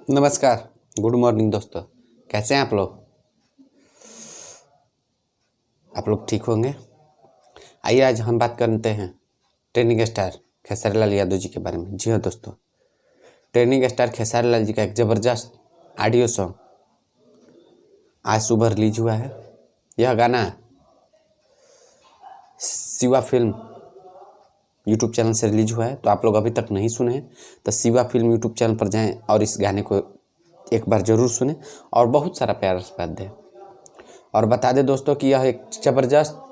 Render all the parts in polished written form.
नमस्कार, good morning दोस्तों। कैसे हैं आप लोग? ठीक होंगे। आइए आज हम बात करते हैं ट्रेनिंग स्टार खेसारी लाल यादव जी के बारे में। जी हाँ दोस्तों, ट्रेनिंग स्टार खेसारी लाल जी का एक ज़बरदस्त ऑडियो सॉन्ग आज सुबह रिलीज हुआ है। यह गाना शिवा फिल्म यूट्यूब चैनल से रिलीज हुआ है। तो आप लोग अभी तक नहीं सुने हैं तो शिवा फिल्म यूट्यूब चैनल पर जाएं और इस गाने को एक बार ज़रूर सुने और बहुत सारा प्यार आशीर्वाद दें। और बता दें दोस्तों कि यह एक ज़बरदस्त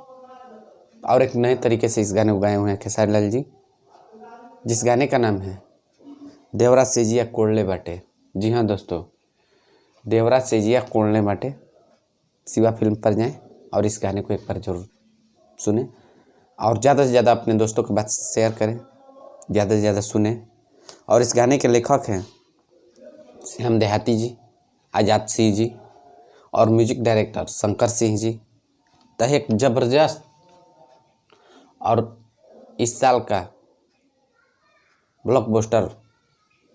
और एक नए तरीके से इस गाने को गाए हुए हैं खेसारी लाल जी, जिस गाने का नाम है देवरा सेजिया कोड़ले बाटे। जी हाँ दोस्तों, देवरा सेजिया कोड़ले बाटे। शिवा फिल्म पर जाएं और इस गाने को एक बार जरूर सुने और ज़्यादा से ज़्यादा अपने दोस्तों के बात शेयर करें, ज़्यादा से ज़्यादा सुने। और इस गाने के लेखक हैं श्याम देहाती जी, आज़ाद सिंह जी और म्यूजिक डायरेक्टर शंकर सिंह जी। तो एक ज़बरदस्त और इस साल का ब्लॉकबस्टर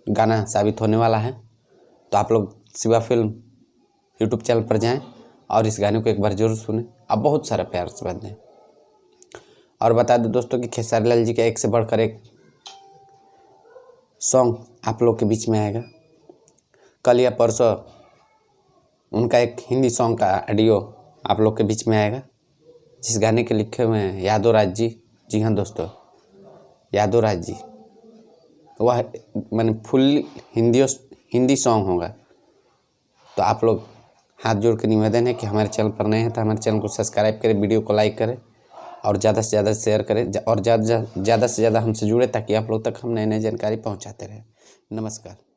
गाना साबित होने वाला है। तो आप लोग शिवा फिल्म यूट्यूब चैनल पर जाएं और इस गाने को एक बार जरूर सुने। आप बहुत सारा प्यार आशीर्वाद दें। और बता दें दोस्तों कि खेसारी लाल जी का एक से बढ़कर एक सॉन्ग आप लोग के बीच में आएगा। कल या परसों उनका एक हिंदी सॉन्ग का ऑडियो आप लोग के बीच में आएगा, जिस गाने के लिखे हुए हैं यादव राज जी। जी हाँ दोस्तों, यादव राज जी। वह मैंने फुल हिंदी सॉन्ग होगा। तो आप लोग हाथ जोड़ के निवेदन है कि हमारे चैनल पर नए हैं तो हमारे चैनल को सब्सक्राइब करें, वीडियो को लाइक करें और ज़्यादा से ज़्यादा शेयर करें और ज़्यादा से ज़्यादा हमसे जुड़े ताकि आप लोग तक हम नई नई जानकारी पहुँचाते रहें। नमस्कार।